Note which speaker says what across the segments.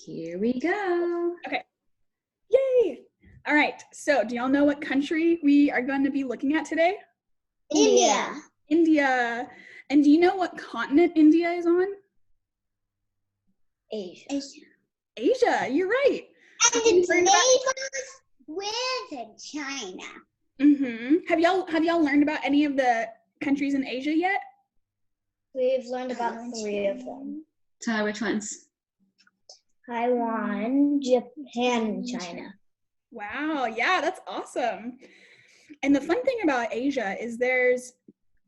Speaker 1: Here we go.
Speaker 2: Okay. Yay! All right. So, do y'all know what country we are going to be looking at today?
Speaker 3: India.
Speaker 2: India. And do you know what continent India is on?
Speaker 3: Asia.
Speaker 2: Asia. You're right.
Speaker 3: And its neighbors with China.
Speaker 2: Mm-hmm. Have y'all learned about any of the countries in Asia yet?
Speaker 3: We've learned about 3 of them.
Speaker 1: Tyler, which ones?
Speaker 3: Taiwan, Japan, and China.
Speaker 2: Wow. Yeah, that's awesome. And the fun thing about Asia is there's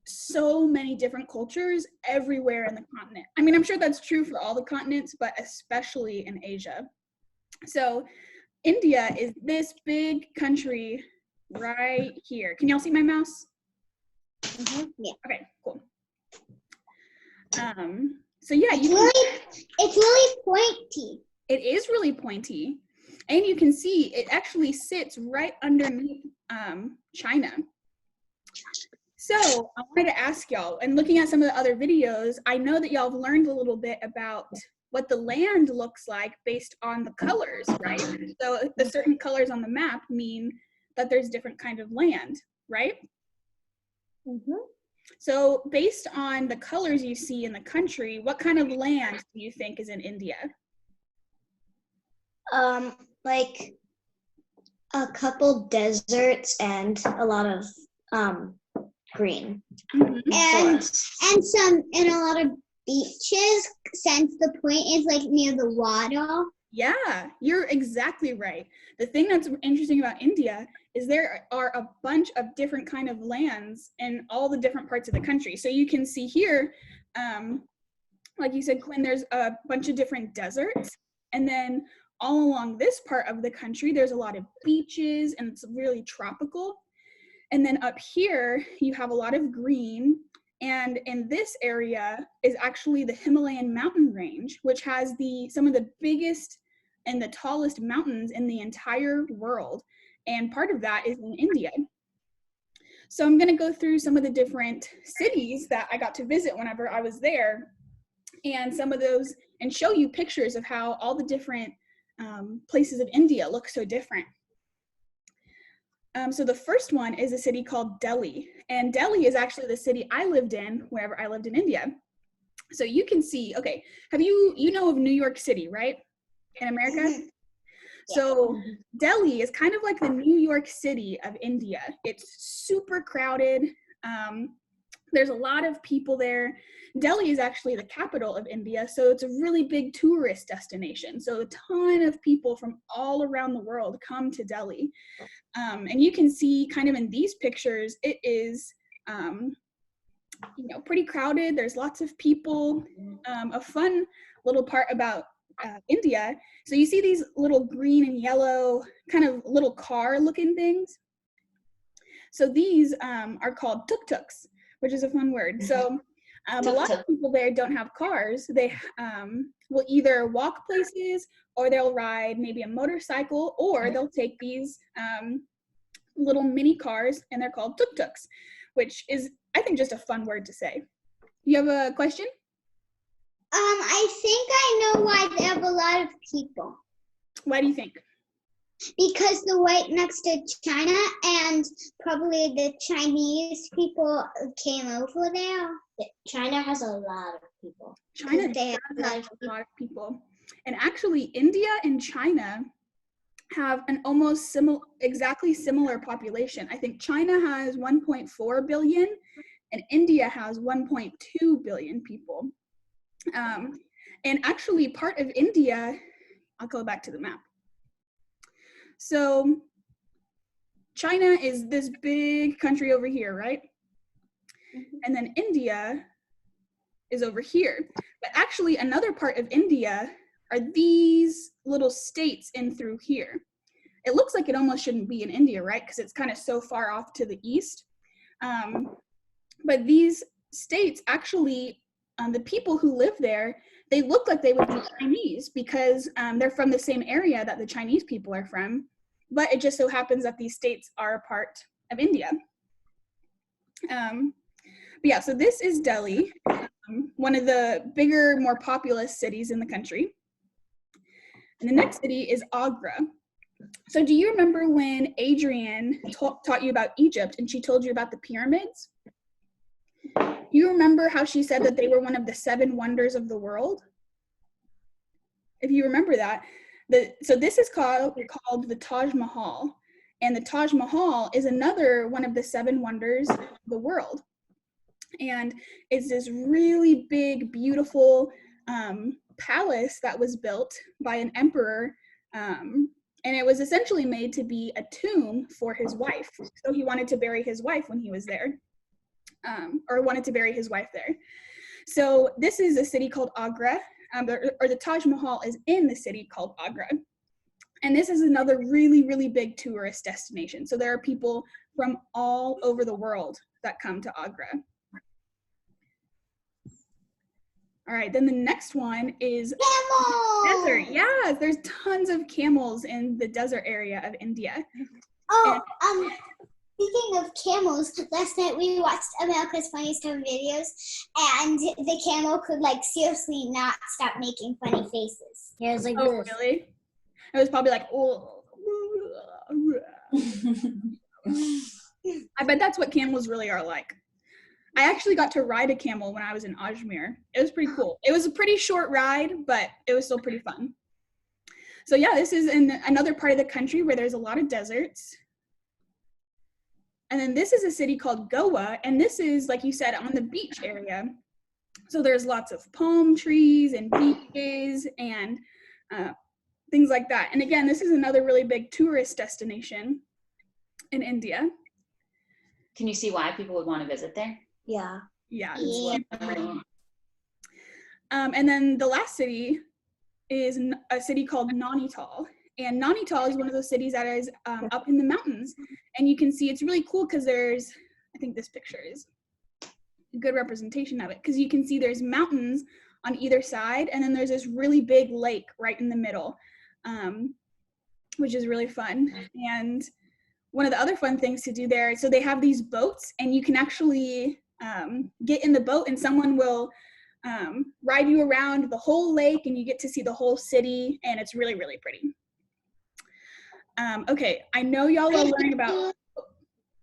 Speaker 2: so many different cultures everywhere in the continent. I mean, I'm sure that's true for all the continents, but especially in Asia. So India is this big country right here. Can y'all see my mouse?
Speaker 3: Mm-hmm. Yeah.
Speaker 2: Okay, cool. So yeah,
Speaker 3: it's really pointy.
Speaker 2: It is really pointy. And you can see it actually sits right underneath China. So I wanted to ask y'all, and looking at some of the other videos, I know that y'all have learned a little bit about what the land looks like based on the colors, right? So the certain colors on the map mean that there's different kind of land, right?
Speaker 3: Mm-hmm.
Speaker 2: So based on the colors you see in the country, what kind of land do you think is in India?
Speaker 3: Like a couple deserts and a lot of green.
Speaker 2: Mm-hmm.
Speaker 3: And a lot of beaches, since the point is like near the water.
Speaker 2: Yeah, you're exactly right. The thing that's interesting about India is there are a bunch of different kind of lands in all the different parts of the country. So you can see here, like you said, Quinn, there's a bunch of different deserts. And then all along this part of the country, there's a lot of beaches and it's really tropical. And then up here, you have a lot of green. And in this area is actually the Himalayan mountain range, which has some of the biggest and the tallest mountains in the entire world. And part of that is in India. So I'm going to go through some of the different cities that I got to visit whenever I was there, and some of those, and show you pictures of how all the different places of India look so different. So the first one is a city called Delhi. And Delhi is actually the city I lived in wherever I lived in India. So you can see, okay, you know of New York City, right? In America?
Speaker 3: Mm-hmm.
Speaker 2: So Delhi is kind of like the New York City of India. It's super crowded. There's a lot of people there. Delhi is actually the capital of India, so it's a really big tourist destination. So a ton of people from all around the world come to Delhi. And you can see kind of in these pictures, it is, pretty crowded. There's lots of people. A fun little part about India, so you see these little green and yellow kind of little car looking things. So these are called tuk-tuks, which is a fun word. So a lot of people there don't have cars. They will either walk places, or they'll ride maybe a motorcycle, or they'll take these little mini cars, and they're called tuk-tuks, which is, I think, just a fun word to say. You have a question?
Speaker 3: I think I know why they have a lot of people.
Speaker 2: Why do you think?
Speaker 3: Because they're right next to China, and probably the Chinese people came over there. China has a lot of people.
Speaker 2: China has a lot of people. And actually, India and China have an almost exactly similar population. I think China has 1.4 billion, and India has 1.2 billion people. And actually, part of India, I'll go back to the map. So China is this big country over here, right? Mm-hmm. And then India is over here. But actually, another part of India are these little states in through here. It looks like it almost shouldn't be in India, right? Because it's kind of so far off to the east. But these states actually, the people who live there, they look like they would be Chinese because they're from the same area that the Chinese people are from. But it just so happens that these states are a part of India. But yeah, so this is Delhi, one of the bigger, more populous cities in the country. And the next city is Agra. So do you remember when Adrienne taught you about Egypt and she told you about the pyramids? You remember how she said that they were one of the 7 wonders of the world? If you remember that, so this is called the Taj Mahal, and the Taj Mahal is another one of the 7 wonders of the world. And it's this really big, beautiful palace that was built by an emperor, and it was essentially made to be a tomb for his wife. So he wanted to bury his wife when he was there, or wanted to bury his wife there. So this is a city called Agra, or the Taj Mahal is in the city called Agra. And this is another really, really big tourist destination. So there are people from all over the world that come to Agra. All right, then the next one is desert. Yes, there's tons of camels in the desert area of India.
Speaker 3: Oh, speaking of camels, last night we watched America's Funniest Home Videos, and the camel could like seriously not stop making funny faces. Yeah, it was like,
Speaker 2: oh, really? It was probably like, oh. I bet that's what camels really are like. I actually got to ride a camel when I was in Ajmer. It was pretty cool. It was a pretty short ride, but it was still pretty fun. So yeah, this is in another part of the country where there's a lot of deserts. And then this is a city called Goa, and this is, like you said, on the beach area. So there's lots of palm trees and beaches and things like that. And again, this is another really big tourist destination in India.
Speaker 4: Can you see why people would want to visit there?
Speaker 3: yeah.
Speaker 2: Yeah, it's super pretty. And then the last city is a city called Nainital. And Nainital is one of those cities that is up in the mountains. And you can see it's really cool because there's, I think this picture is a good representation of it, because you can see there's mountains on either side, and then there's this really big lake right in the middle, which is really fun. And one of the other fun things to do there, so they have these boats, and you can actually get in the boat and someone will ride you around the whole lake, and you get to see the whole city, and it's really, really pretty. Okay, I know y'all are learning about,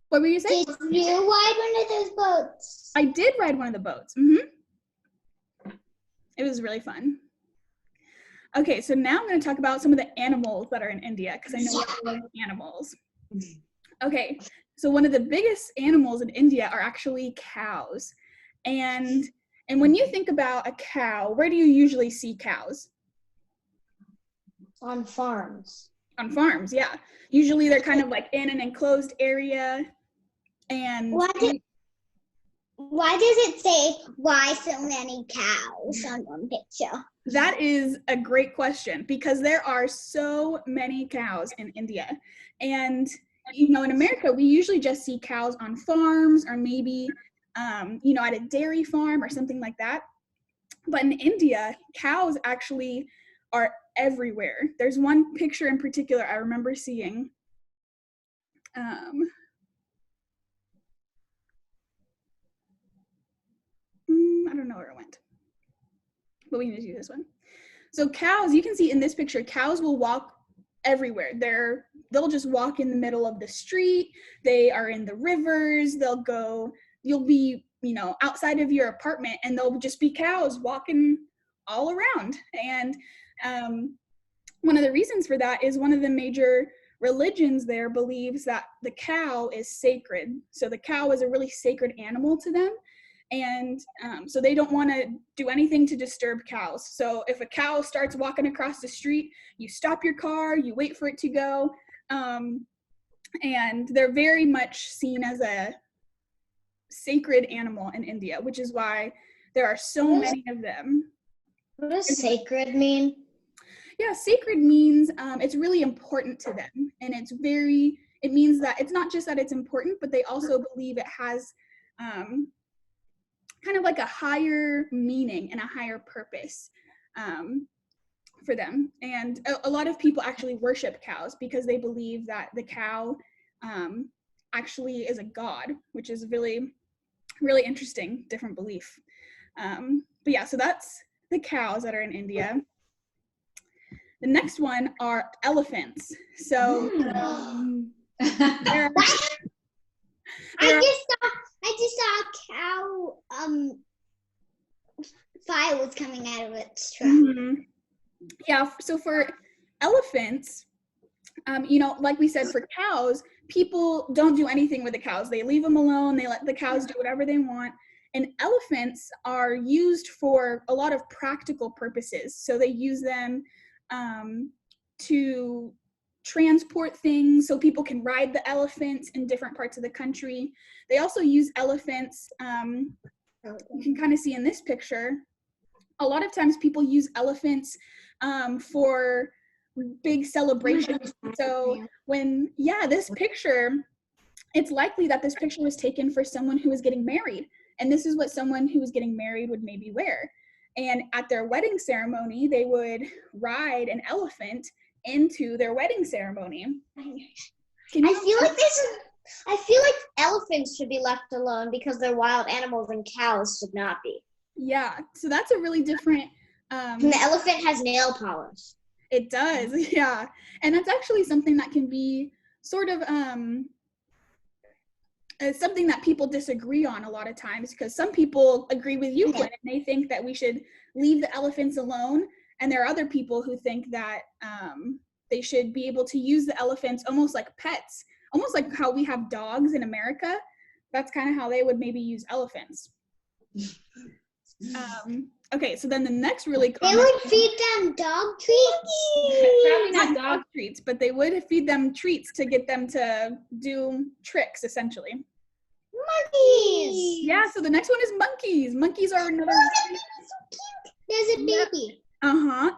Speaker 2: what were you saying?
Speaker 3: Did you ride one of those boats?
Speaker 2: I did ride one of the boats. It was really fun. Okay, so now I'm going to talk about some of the animals that are in India, because I know you love animals. Okay, so one of the biggest animals in India are actually cows. And when you think about a cow, where do you usually see cows?
Speaker 3: On farms.
Speaker 2: On farms, yeah. Usually they're kind of like in an enclosed area. And
Speaker 3: Why does it say, why so many cows on one picture?
Speaker 2: that is a great question, because there are so many cows in India. And you know, in America, we usually just see cows on farms, or maybe, you know, at a dairy farm or something like that. But in India, cows actually are everywhere. There's one picture in particular I remember seeing. I don't know where it went, but we need to do this one. So cows, you can see in this picture, cows will walk everywhere. They'll just walk in the middle of the street. They are in the rivers. You'll be, you know, outside of your apartment, and there'll just be cows walking all around. And one of the reasons for that is one of the major religions there believes that the cow is sacred. So the cow is a really sacred animal to them. And so they don't want to do anything to disturb cows. So if a cow starts walking across the street, you stop your car, you wait for it to go. And they're very much seen as a sacred animal in India, which is why there are so many of them.
Speaker 3: What does sacred mean?
Speaker 2: Yeah, sacred means it's really important to them. And it means that it's not just that it's important, but they also believe it has kind of like a higher meaning and a higher purpose for them. And a lot of people actually worship cows because they believe that the cow actually is a god, which is really, really interesting, different belief. But yeah, so that's the cows that are in India. The next one are elephants. So there are-
Speaker 3: I just saw a cow fire was coming out of its trunk.
Speaker 2: Mhm. Yeah, so for elephants, like we said, for cows, people don't do anything with the cows. They leave them alone. They let the cows do whatever they want. And elephants are used for a lot of practical purposes. So they use them to transport things so people can ride the elephants in different parts of the country. They also use elephants, you can kind of see in this picture, a lot of times people use elephants for big celebrations. So this picture, it's likely that this picture was taken for someone who was getting married. And this is what someone who was getting married would maybe wear. And at their wedding ceremony, they would ride an elephant into their wedding ceremony.
Speaker 5: I feel like elephants should be left alone because they're wild animals and cows should not be.
Speaker 2: Yeah, so that's a really different.
Speaker 5: And the elephant has nail polish.
Speaker 2: It does, yeah. And that's actually something that can be sort of something that people disagree on a lot of times, because some people agree with you, Quinn, and they think that we should leave the elephants alone. And there are other people who think that they should be able to use the elephants almost like pets, almost like how we have dogs in America. That's kind of how they would maybe use elephants. Okay, so then the next really common...
Speaker 3: They would feed them dog treats?
Speaker 2: Probably not dog treats, but they would feed them treats to get them to do tricks, essentially.
Speaker 3: Monkeys!
Speaker 2: Yeah, so the next one is monkeys. Monkeys are another...
Speaker 3: There's a baby.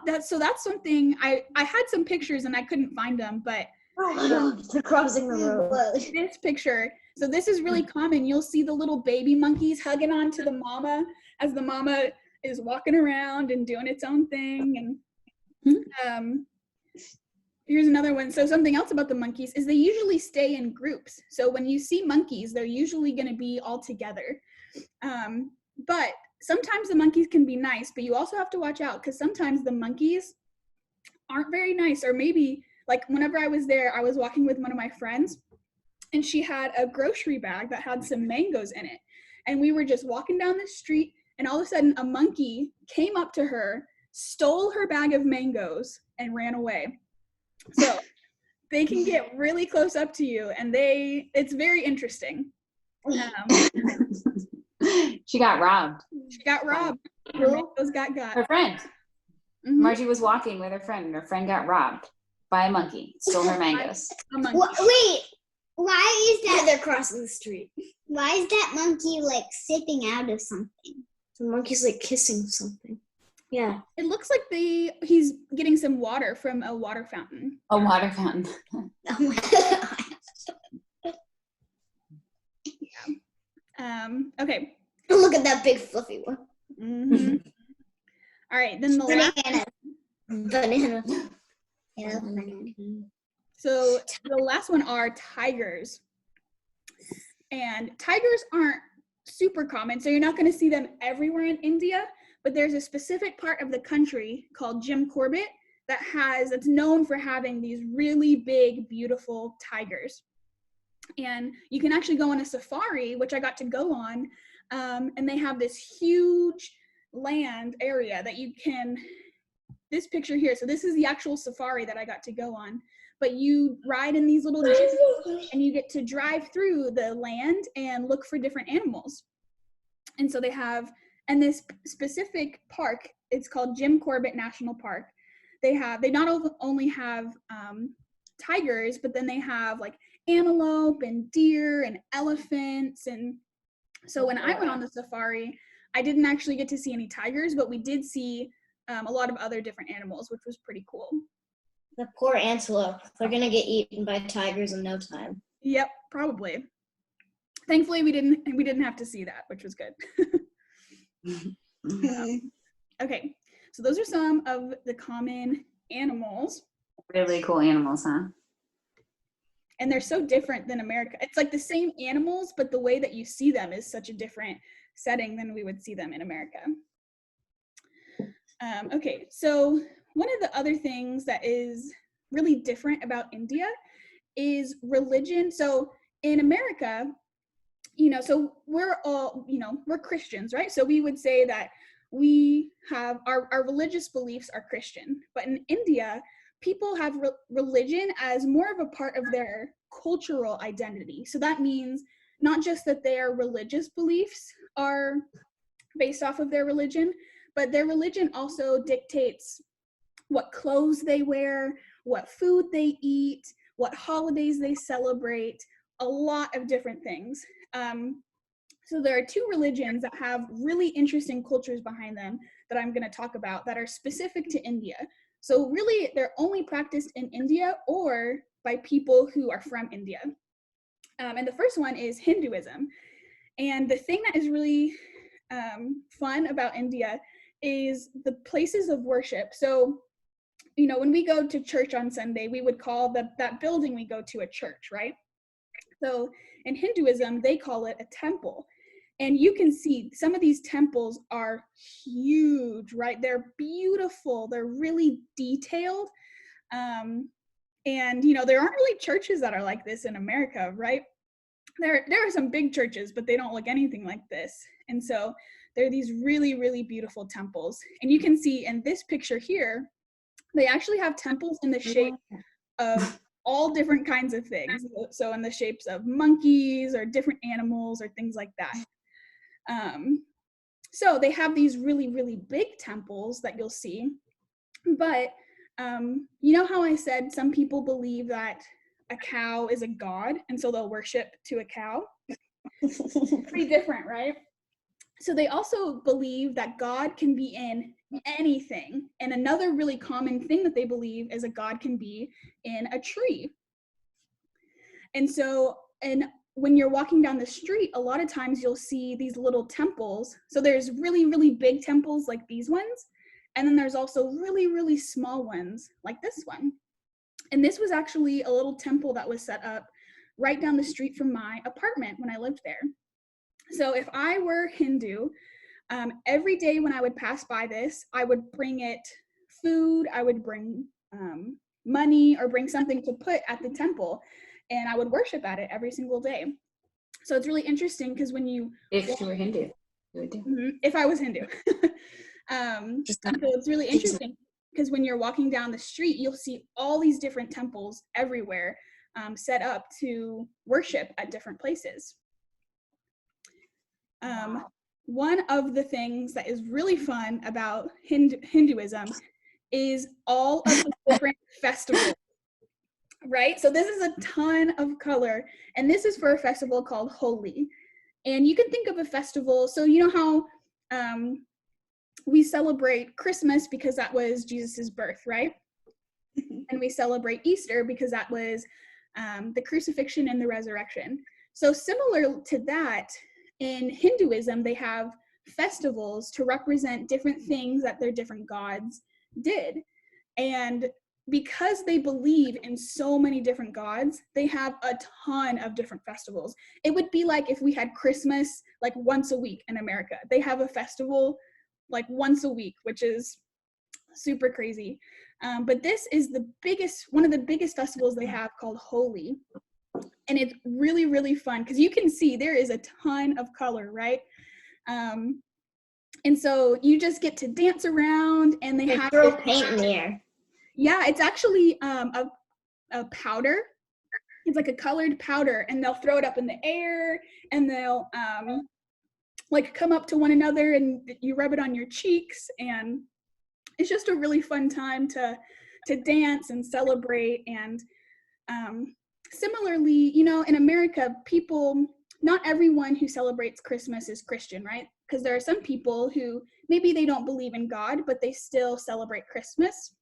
Speaker 2: That's something, I had some pictures and I couldn't find them, but...
Speaker 5: They're crossing the road.
Speaker 2: This picture, so this is really common. You'll see the little baby monkeys hugging on to the mama as the mama is walking around and doing its own thing. And here's another one. So something else about the monkeys is they usually stay in groups. So when you see monkeys, they're usually going to be all together. But sometimes the monkeys can be nice, but you also have to watch out because sometimes the monkeys aren't very nice. Or maybe, like whenever I was there, I was walking with one of my friends and she had a grocery bag that had some mangoes in it. And we were just walking down the street and all of a sudden a monkey came up to her, stole her bag of mangoes and ran away. So they can get really close up to you and it's very interesting.
Speaker 4: She got robbed.
Speaker 2: She got robbed. Her mangoes got.
Speaker 4: Her friend.
Speaker 2: Mm-hmm.
Speaker 4: Margie was walking with her friend and her friend got robbed by a monkey. Stole her mangoes.
Speaker 3: Wait, why is that?
Speaker 5: They're crossing the street.
Speaker 3: Why is that monkey like sipping out of something?
Speaker 5: The monkey's like kissing something. Yeah.
Speaker 2: It looks like he's getting some water from a water fountain.
Speaker 4: A water fountain.
Speaker 3: Oh my god.
Speaker 2: Okay.
Speaker 5: Look at that big fluffy one.
Speaker 2: Mm-hmm. All right, then the last.
Speaker 5: Banana.
Speaker 3: Yeah, banana.
Speaker 2: So the last one are tigers. And tigers aren't super common, so you're not going to see them everywhere in India, but there's a specific part of the country called Jim Corbett that's known for having these really big, beautiful tigers. And you can actually go on a safari, which I got to go on, and they have this huge land area that you can, this picture here, so this is the actual safari that I got to go on, but you ride in these little jeeps and you get to drive through the land and look for different animals. And so they have, and this specific park, it's called Jim Corbett National Park. They not only have tigers, but then they have like antelope and deer and elephants. And so when I went on the safari, I didn't actually get to see any tigers, but we did see a lot of other different animals, which was pretty cool.
Speaker 5: The poor antelope. They're going to get eaten by tigers in no time.
Speaker 2: Yep, probably. Thankfully, we didn't have to see that, which was good. Okay, so those are some of the common animals.
Speaker 4: Really cool animals, huh?
Speaker 2: And they're so different than America. It's like the same animals, but the way that you see them is such a different setting than we would see them in America. Okay, so one of the other things that is really different about India is religion. So in America, so we're all, we're Christians, right? So we would say that we have our religious beliefs are Christian. But in India, people have religion as more of a part of their cultural identity. So that means not just that their religious beliefs are based off of their religion, but their religion also dictates what clothes they wear, what food they eat, what holidays they celebrate, a lot of different things. So there are two religions that have really interesting cultures behind them that I'm going to talk about that are specific to India. So really, they're only practiced in India or by people who are from India. And the first one is Hinduism. And the thing that is really fun about India is the places of worship. So, when we go to church on Sunday, we would call that building we go to a church, right? So in Hinduism, they call it a temple. And you can see some of these temples are huge, right? They're beautiful. They're really detailed. And, there aren't really churches that are like this in America, right? There are some big churches, but they don't look anything like this. And so there are these really, really beautiful temples. And you can see in this picture here, they actually have temples in the shape of all different kinds of things. So in the shapes of monkeys or different animals or things like that. So they have these really, really big temples that you'll see. But you know how I said some people believe that a cow is a god, and so they'll worship to a cow? Pretty different, right? So they also believe that God can be in anything. And another really common thing that they believe is a God can be in a tree. And so, when you're walking down the street, a lot of times you'll see these little temples. So there's really, really big temples like these ones. And then there's also really, really small ones like this one. And this was actually a little temple that was set up right down the street from my apartment when I lived there. So if I were Hindu, every day when I would pass by this, I would bring it food, I would bring money or bring something to put at the temple, and I would worship at it every single day. So it's really interesting because when you—
Speaker 4: If you were Hindu, you would do.
Speaker 2: If I was Hindu. So it's really interesting because when you're walking down the street, you'll see all these different temples everywhere set up to worship at different places. One of the things that is really fun about Hinduism is all of the different festivals, right? So this is a ton of color, and this is for a festival called Holi. And you can think of a festival, so you know how we celebrate Christmas because that was Jesus's birth, right? And we celebrate Easter because that was the crucifixion and the resurrection. So similar to that, in Hinduism, they have festivals to represent different things that their different gods did. And because they believe in so many different gods, they have a ton of different festivals. It would be like if we had Christmas like once a week in America. They have a festival like once a week, which is super crazy. But this is one of the biggest festivals they have, called Holi. And it's really, really fun because you can see there is a ton of color, right? And so you just get to dance around, and they have
Speaker 5: throw paint in the air.
Speaker 2: Yeah, it's actually a powder. It's like a colored powder, and they'll throw it up in the air, and they'll like come up to one another, and you rub it on your cheeks, and it's just a really fun time to dance and celebrate. And similarly, in America, not everyone who celebrates Christmas is Christian, right? Because there are some people who maybe they don't believe in God, but they still celebrate Christmas.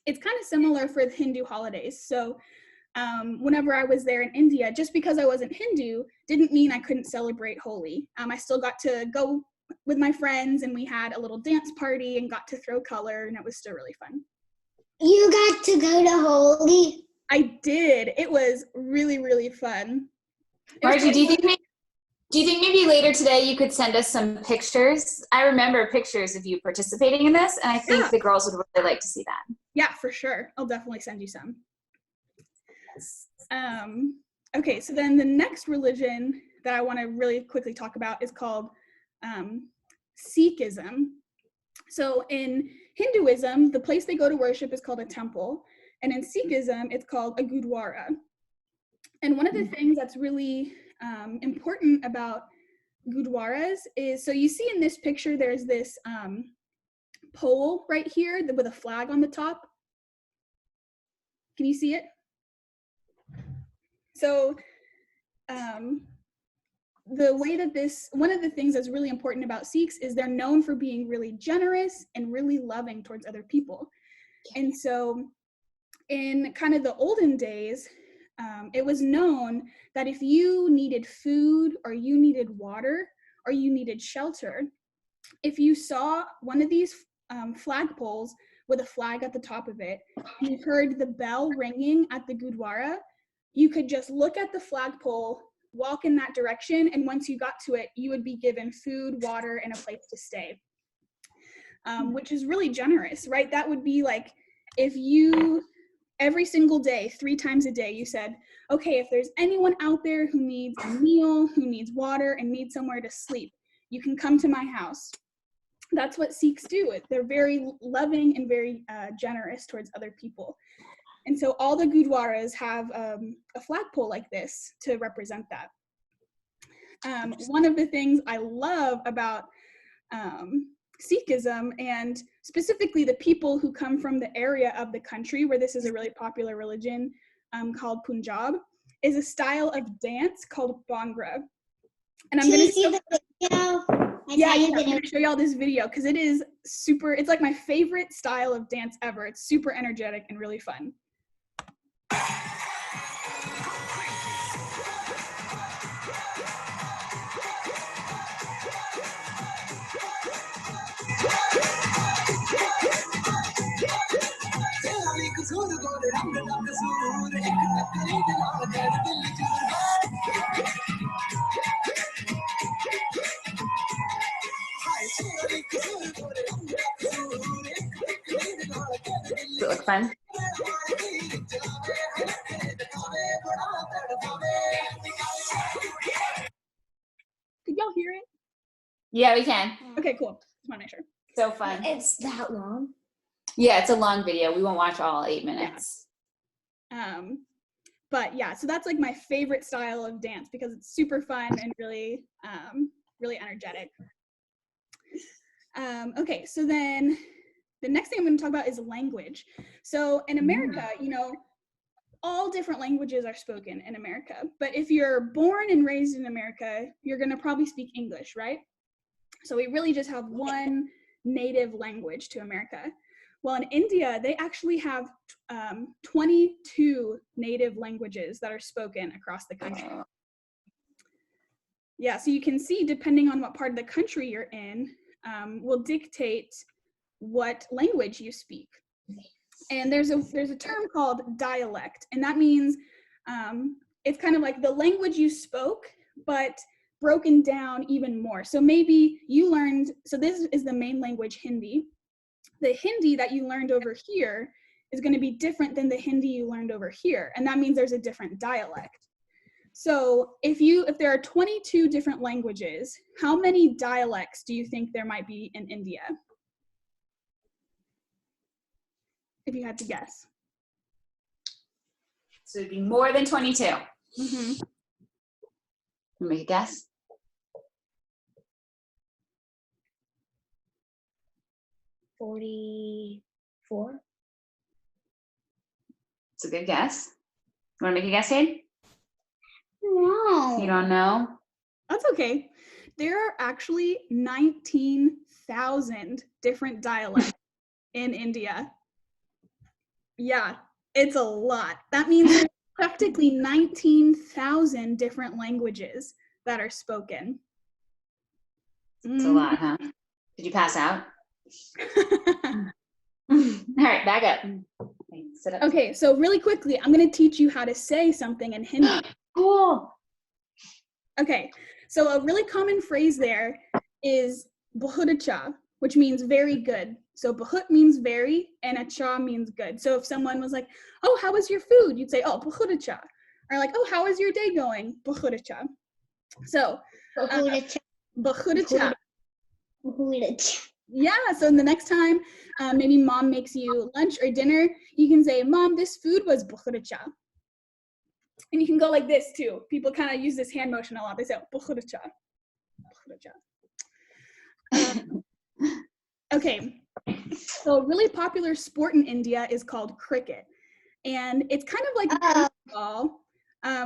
Speaker 2: It's kind of similar for the Hindu holidays. So whenever I was there in India, just because I wasn't Hindu didn't mean I couldn't celebrate Holi. I still got to go with my friends, and we had a little dance party and got to throw color, and it was still really fun.
Speaker 3: You got to go to Holi?
Speaker 2: I did. It was really, really fun.
Speaker 4: Margie, do you think Do you think maybe later today you could send us some pictures? I remember pictures of you participating in this, and I think the girls would really like to see that.
Speaker 2: Yeah, for sure. I'll definitely send you some. Okay, so then the next religion that I want to really quickly talk about is called Sikhism. So in Hinduism, the place they go to worship is called a temple, and in Sikhism, it's called a gurdwara. And one of the things that's really important about gurdwaras is, so you see in this picture, there's this pole right here with a flag on the top. Can you see it? So the way that one of the things that's really important about Sikhs is they're known for being really generous and really loving towards other people. And so in kind of the olden days, it was known that if you needed food or you needed water or you needed shelter, if you saw one of these flagpoles with a flag at the top of it, and you heard the bell ringing at the Gurdwara, you could just look at the flagpole, walk in that direction, and once you got to it, you would be given food, water, and a place to stay, which is really generous, right? That would be like if you, every single day, 3 times a day, you said, okay, if there's anyone out there who needs a meal, who needs water, and needs somewhere to sleep, you can come to my house. That's what Sikhs do. They're very loving and very generous towards other people. And so all the Gurdwaras have a flagpole like this to represent that. One of the things I love about Sikhism, and specifically the people who come from the area of the country where this is a really popular religion called Punjab, is a style of dance called Bhangra. And I'm going to
Speaker 3: see the video.
Speaker 2: I'm going to show y'all this video because it is super, it's like my favorite style of dance ever. It's super energetic and really fun.
Speaker 4: Does it look fun?
Speaker 2: Could y'all hear it?
Speaker 4: Yeah, we can.
Speaker 2: Okay, cool. Just want to make sure.
Speaker 4: So fun.
Speaker 5: It's that long.
Speaker 4: Yeah, it's a long video. We won't watch all 8 minutes.
Speaker 2: But yeah, so that's like my favorite style of dance because it's super fun and really, really energetic. Okay, so then the next thing I'm going to talk about is language. So in America, you know, all different languages are spoken in America. But if you're born and raised in America, you're going to probably speak English, right? So we really just have one native language to America. Well, in India, they actually have 22 native languages that are spoken across the country. Yeah, so you can see, depending on what part of the country you're in, will dictate what language you speak. And there's a term called dialect, and that means it's kind of like the language you spoke, but broken down even more. So maybe you learned, so this is the main language, Hindi. The Hindi that you learned over here is going to be different than the Hindi you learned over here, and that means there's a different dialect. So if there are 22 different languages, how many dialects do you think there might be in India? If you had to guess.
Speaker 4: So it'd be more than 22.
Speaker 2: Mm-hmm.
Speaker 4: Make a guess.
Speaker 5: 44.
Speaker 4: It's a good guess. You want to make a guess, Jade?
Speaker 3: No.
Speaker 4: You don't know?
Speaker 2: That's okay. There are actually 19,000 different dialects in India. Yeah, it's a lot. That means there's practically 19,000 different languages that are spoken.
Speaker 4: It's a lot, huh? Did you pass out? All right, back up. Okay, sit up.
Speaker 2: Okay, so really quickly, I'm going to teach you how to say something in Hindi.
Speaker 4: Cool.
Speaker 2: Okay, So a really common phrase there is bahut acha, which means very good. So bahut means very, and acha means good. So if someone was like, oh, how was your food? You'd say, oh, bahut acha. Or like, oh, how is your day going? Bahut acha. So, bahut acha. Yeah, so the next time maybe mom makes you lunch or dinner, you can say, Mom, this food was bahut acha. And you can go like this too. People kind of use this hand motion a lot. They say, bahut acha. Okay, so a really popular sport in India is called cricket. And it's kind of like baseball.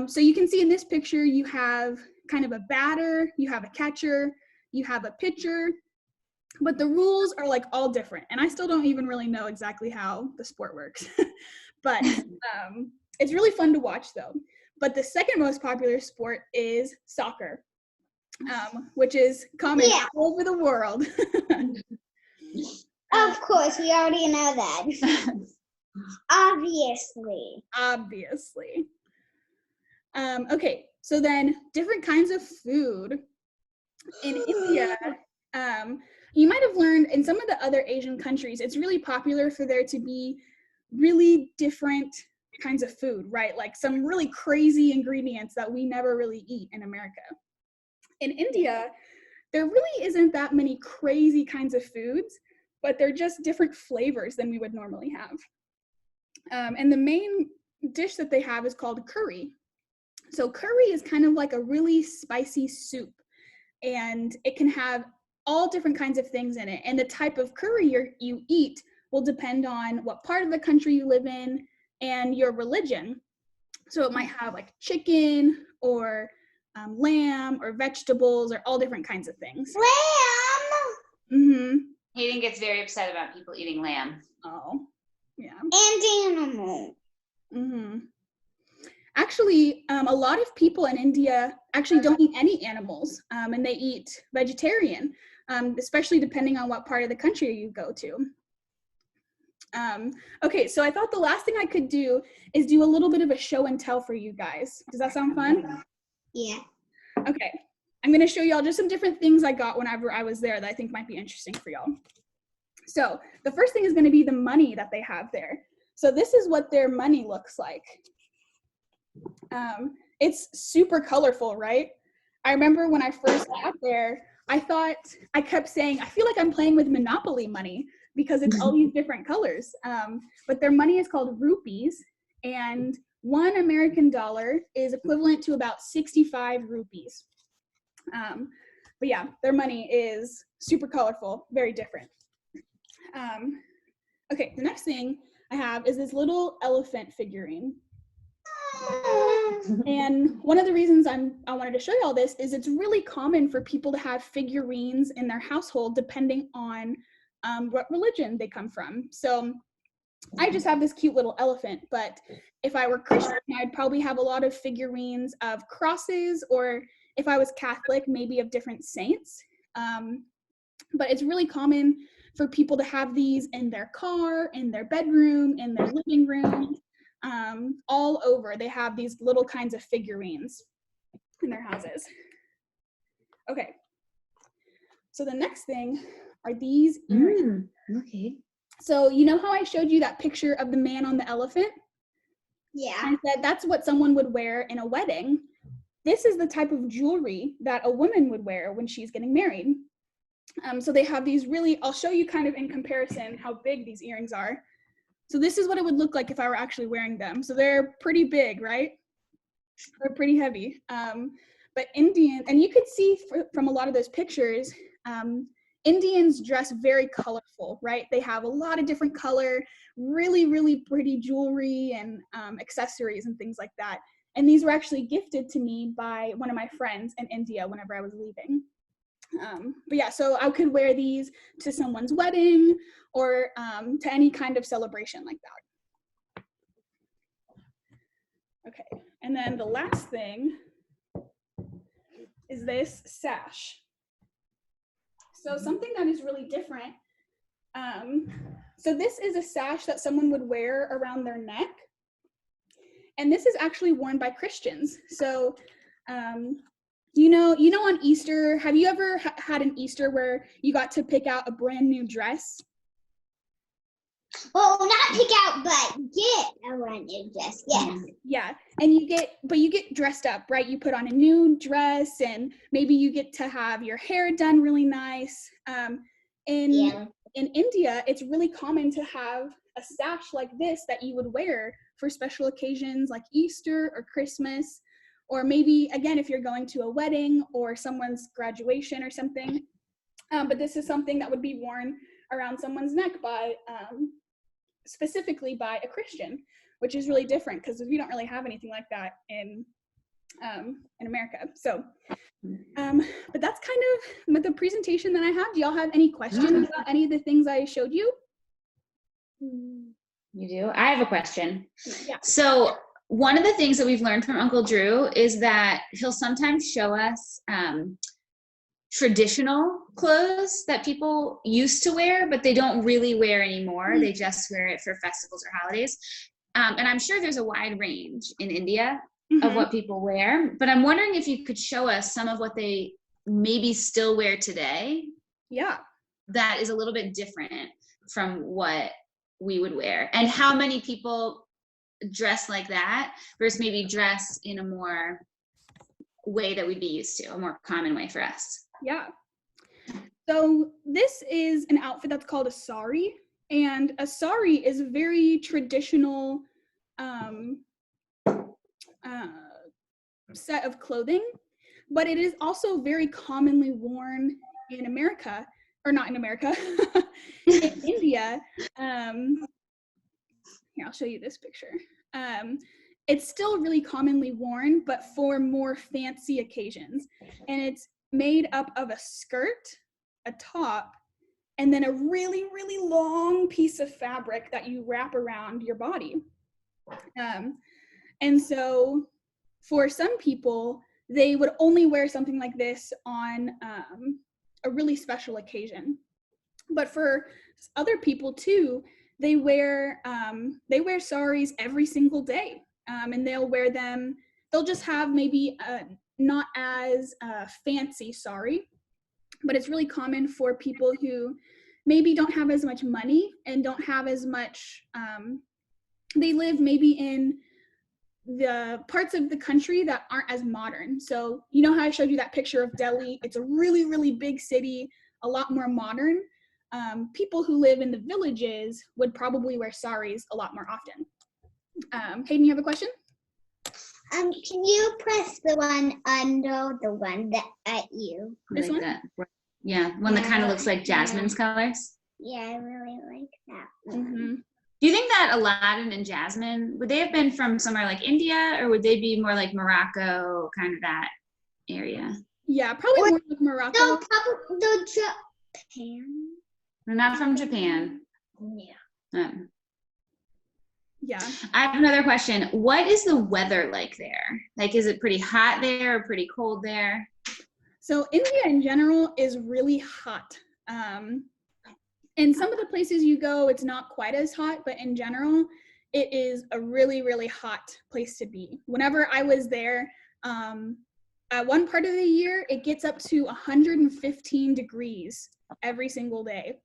Speaker 2: So you can see in this picture, you have kind of a batter, you have a catcher, you have a pitcher, but the rules are like all different. And I still don't even really know exactly how the sport works. But it's really fun to watch though. But the second most popular sport is soccer, which is common all over the world.
Speaker 3: Of course, we already know that. Obviously.
Speaker 2: Okay, so then different kinds of food in India. You might have learned in some of the other Asian countries, it's really popular for there to be really different kinds of food, right? Like some really crazy ingredients that we never really eat in America. In India, there really isn't that many crazy kinds of foods, but they're just different flavors than we would normally have. And the main dish that they have is called curry. So curry is kind of like a really spicy soup, and it can have all different kinds of things in it. And the type of curry you eat will depend on what part of the country you live in and your religion. So it might have like chicken or lamb or vegetables or all different kinds of things.
Speaker 3: Lamb!
Speaker 2: Mm-hmm.
Speaker 4: Hayden gets very upset about people eating lamb.
Speaker 2: Oh, yeah.
Speaker 3: And animal.
Speaker 2: Mm-hmm. Actually, a lot of people in India actually don't eat any animals, and they eat vegetarian, especially depending on what part of the country you go to. Okay, so I thought the last thing I could do is do a little bit of a show and tell for you guys. Does that sound fun?
Speaker 3: Yeah.
Speaker 2: Okay, I'm gonna show y'all just some different things I got whenever I was there that I think might be interesting for y'all. So the first thing is gonna be the money that they have there. So this is what their money looks like. It's super colorful, right? I remember when I first got there, I kept saying, I feel like I'm playing with Monopoly money because it's all these different colors. But their money is called rupees, and $1 American is equivalent to about 65 rupees. But yeah, their money is super colorful, very different. Okay, the next thing I have is this little elephant figurine. And one of the reasons I wanted to show you all this is it's really common for people to have figurines in their household depending on what religion they come from. So I just have this cute little elephant, but if I were Christian, I'd probably have a lot of figurines of crosses, or if I was Catholic, maybe of different saints. But it's really common for people to have these in their car, in their bedroom, in their living room. All over, they have these little kinds of figurines in their houses. Okay, so the next thing are these earrings.
Speaker 5: Okay.
Speaker 2: So you know how I showed you that picture of the man on the elephant?
Speaker 3: Yeah.
Speaker 2: I said that's what someone would wear in a wedding. This is the type of jewelry that a woman would wear when she's getting married. So they have these really, I'll show you kind of in comparison how big these earrings are. So this is what it would look like if I were actually wearing them. So they're pretty big, right? They're pretty heavy. But Indian, and you could see from a lot of those pictures, Indians dress very colorful, right? They have a lot of different color, really, really pretty jewelry and accessories and things like that. And these were actually gifted to me by one of my friends in India whenever I was leaving. But yeah, so I could wear these to someone's wedding or to any kind of celebration like that. Okay, and then the last thing is this sash. So something that is really different. So this is a sash that someone would wear around their neck. And this is actually worn by Christians. So You know on Easter, have you ever had an Easter where you got to pick out a brand new dress?
Speaker 3: Well, not pick out, but get a brand new dress. Yes.
Speaker 2: Yeah, and you get dressed up, right? You put on a new dress, and maybe you get to have your hair done really nice. In India, it's really common to have a sash like this that you would wear for special occasions like Easter or Christmas, or maybe, again, if you're going to a wedding or someone's graduation or something. But this is something that would be worn around someone's neck by specifically by a Christian, which is really different because we don't really have anything like that in America. So, but that's kind of the presentation that I have. Do y'all have any questions about any of the things I showed you?
Speaker 4: You do? I have a question.
Speaker 2: Yeah.
Speaker 4: So one of the things that we've learned from Uncle Drew is that he'll sometimes show us traditional clothes that people used to wear, but they don't really wear anymore. They just wear it for festivals or holidays. And I'm sure there's a wide range in India of what people wear, but I'm wondering if you could show us some of what they maybe still wear today.
Speaker 2: Yeah.
Speaker 4: That is a little bit different from what we would wear, and how many people dress like that versus maybe dress in a more way that we'd be used to, a more common way for us.
Speaker 2: Yeah. So this is an outfit that's called a sari, and a sari is a very traditional set of clothing, but it is also very commonly worn in America, or not in America, in India. Here, I'll show you this picture. It's still really commonly worn, but for more fancy occasions. And it's made up of a skirt, a top, and then a really, really long piece of fabric that you wrap around your body. And so for some people, they would only wear something like this on a really special occasion. But for other people too, they wear saris every single day, and they'll wear them. They'll just have maybe not as fancy sari, but it's really common for people who maybe don't have as much money and don't have as much. They live maybe in the parts of the country that aren't as modern. So you know how I showed you that picture of Delhi? It's a really, really big city, a lot more modern. People who live in the villages would probably wear saris a lot more often. Hayden, you have a question?
Speaker 3: Can you press the one under the one that at you?
Speaker 2: This one?
Speaker 4: That. Yeah, one that kind of looks like Jasmine's colors.
Speaker 3: Yeah, I really like that one.
Speaker 2: Mm-hmm.
Speaker 4: Do you think that Aladdin and Jasmine, would they have been from somewhere like India, or would they be more like Morocco, kind of that area?
Speaker 2: Yeah, probably more like Morocco.
Speaker 3: No, probably Japan.
Speaker 4: They're not from Japan.
Speaker 3: Yeah.
Speaker 2: Yeah.
Speaker 4: I have another question. What is the weather like there? Like, is it pretty hot there or pretty cold there?
Speaker 2: So India in general is really hot. In some of the places you go, it's not quite as hot, but in general, it is a really, really hot place to be. Whenever I was there, at one part of the year, it gets up to 115 degrees every single day.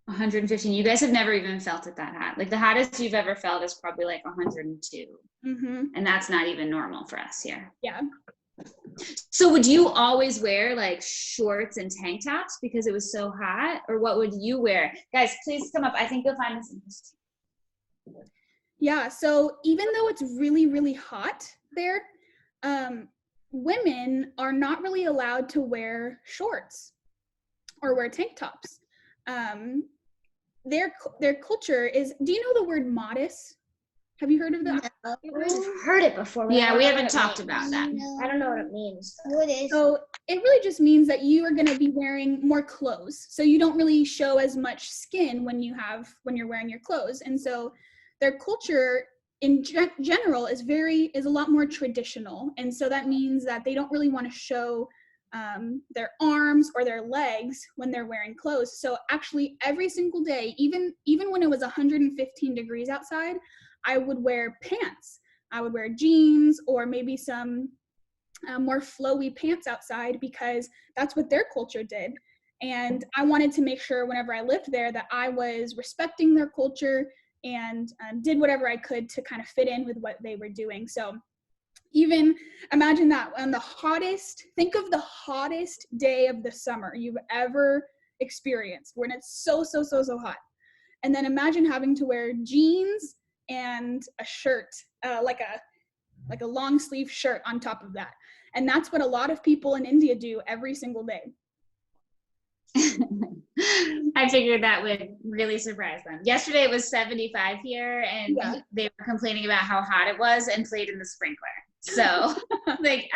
Speaker 4: 115. You guys have never even felt it that hot. Like the hottest you've ever felt is probably like 102.
Speaker 2: Mm-hmm.
Speaker 4: And that's not even normal for us here.
Speaker 2: Yeah.
Speaker 4: So would you always wear like shorts and tank tops because it was so hot? Or what would you wear? Guys, please come up. I think you'll find this interesting.
Speaker 2: Yeah, so even though it's really, really hot there, women are not really allowed to wear shorts or wear tank tops. Their culture is, do you know the word modest? Have you heard of that?
Speaker 5: I've heard it before.
Speaker 4: Yeah, we haven't talked about that.
Speaker 5: I don't know what it means.
Speaker 3: What is?
Speaker 2: So it really just means that you are going to be wearing more clothes. So you don't really show as much skin when you're wearing your clothes. And so their culture in general is a lot more traditional. And so that means that they don't really want to show their arms or their legs when they're wearing clothes. So actually every single day, even when it was 115 degrees outside, I would wear pants. I would wear jeans or maybe some more flowy pants outside because that's what their culture did. And I wanted to make sure whenever I lived there that I was respecting their culture and did whatever I could to kind of fit in with what they were doing. So even imagine that on the hottest, think of the hottest day of the summer you've ever experienced when it's so hot. And then imagine having to wear jeans and a shirt, like a long sleeve shirt on top of that. And that's what a lot of people in India do every single day.
Speaker 4: I figured that would really surprise them. Yesterday it was 75 here, and they were complaining about how hot it was and played in the sprinkler. So, like,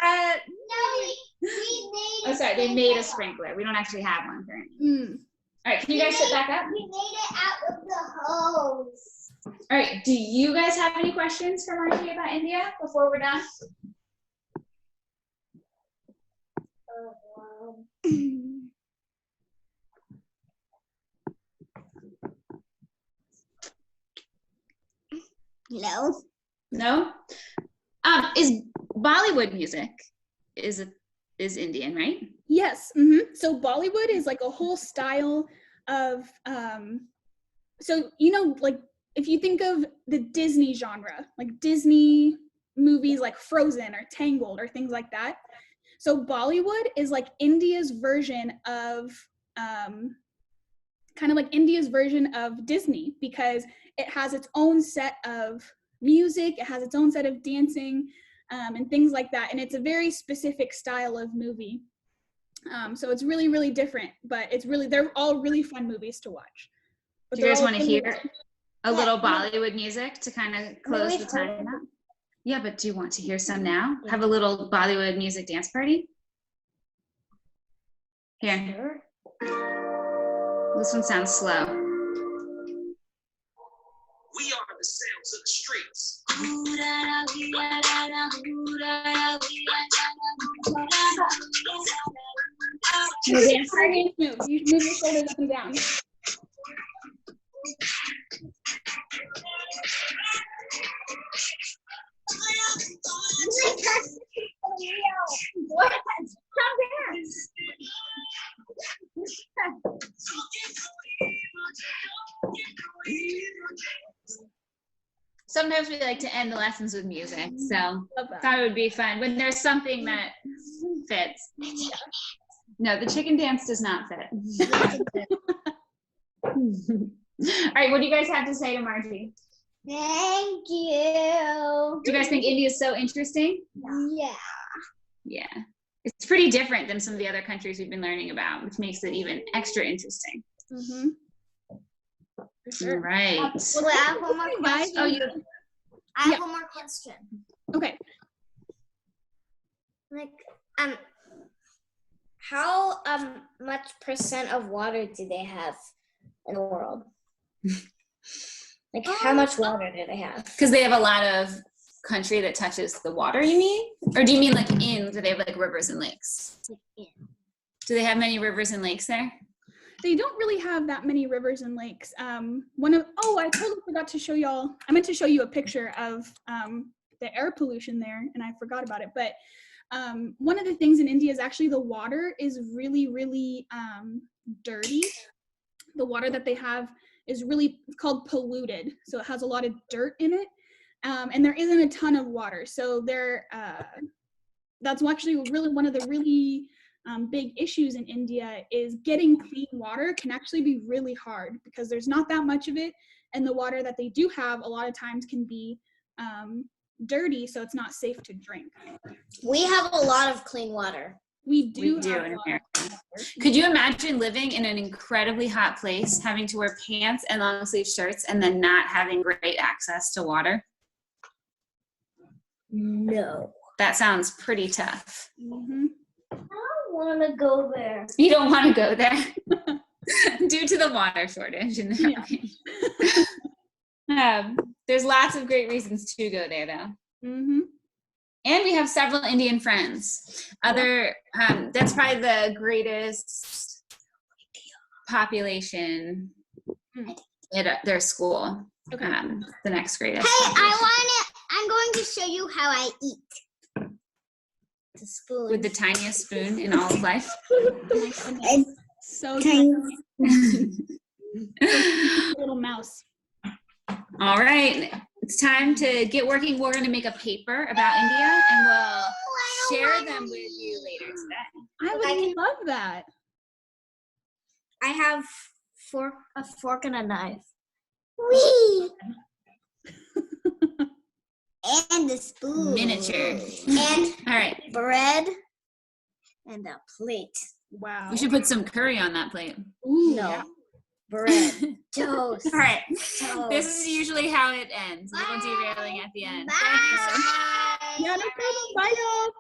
Speaker 4: they made a sprinkler. We don't actually have one currently. All right, can you guys sit back up?
Speaker 3: We made it out of the hose.
Speaker 4: All right, do you guys have any questions for Margie about India before we're done?
Speaker 3: No.
Speaker 4: No? Is Bollywood music is Indian, right?
Speaker 2: Yes. So Bollywood is like a whole style of so like if you think of the Disney genre, like Disney movies like Frozen or Tangled or things like that. So Bollywood is like India's version of kind of like India's version of Disney, because it has its own set of music, it has its own set of dancing, and things like that. And it's a very specific style of movie. So it's really, really different, but they're all really fun movies to watch.
Speaker 4: Do you guys want to hear a little Bollywood music to kind of close the time out? Yeah, but do you want to hear some now? Have a little Bollywood music dance party? Here. This one sounds slow.
Speaker 6: We are the sounds of the streets.
Speaker 2: Move. You move your shoulders up and down.
Speaker 3: What?
Speaker 4: Sometimes we like to end the lessons with music, so thought it would be fun when there's something that fits. No, the chicken dance does not fit. All right, what do you guys have to say to Margie?
Speaker 3: Thank you.
Speaker 4: Do you guys think India is so interesting?
Speaker 3: Yeah.
Speaker 4: Yeah. It's pretty different than some of the other countries we've been learning about, which makes it even extra interesting.
Speaker 2: Sure.
Speaker 4: All right.
Speaker 5: Well, I have one more question. I have one more question.
Speaker 2: Okay.
Speaker 5: Like, how much percent of water do they have in the world? Like, how much water do they have?
Speaker 4: Because they have a lot of country that touches the water, you mean? Or do you mean like do they have like rivers and lakes? Do they have many rivers and lakes there?
Speaker 2: They don't really have that many rivers and lakes. I totally forgot to show y'all. I meant to show you a picture of the air pollution there, and I forgot about it. But one of the things in India is actually the water is really, really dirty. The water that they have is it's called polluted. So it has a lot of dirt in it. And there isn't a ton of water. So that's actually really one of the really big issues in India is getting clean water can actually be really hard because there's not that much of it. And the water that they do have a lot of times can be dirty, so it's not safe to drink.
Speaker 5: We have a lot of clean water.
Speaker 2: We do
Speaker 4: in America. Could you imagine living in an incredibly hot place, having to wear pants and long sleeve shirts, and then not having great access to water?
Speaker 5: No.
Speaker 4: That sounds pretty tough.
Speaker 5: I don't want to go there.
Speaker 4: You don't want to go there due to the water shortage. There's lots of great reasons to go there, though. And we have several Indian friends. That's probably the greatest population at their school.
Speaker 2: Okay.
Speaker 4: The next greatest.
Speaker 3: Hey, I'm going to show you how I eat.
Speaker 5: The spoon.
Speaker 4: with the tiniest spoon in all of life.
Speaker 3: And
Speaker 2: So
Speaker 3: tiny.
Speaker 2: little mouse.
Speaker 4: All right, it's time to get working. We're going to make a paper about India, and we'll share them with you later today.
Speaker 2: I would love that.
Speaker 5: I have a fork and a knife.
Speaker 3: Wee. And the spoon.
Speaker 4: Miniature.
Speaker 3: And
Speaker 4: All right,
Speaker 5: Bread and a plate.
Speaker 2: Wow.
Speaker 4: we should put some curry on that plate.
Speaker 2: Ooh,
Speaker 5: No.
Speaker 2: yeah.
Speaker 5: Bread. Toast.
Speaker 4: All right,
Speaker 5: Toast.
Speaker 4: this is usually how it ends. A little derailing at the end.
Speaker 3: Bye.
Speaker 4: Thank you so much.
Speaker 2: Yeah, no problem. Bye, y'all.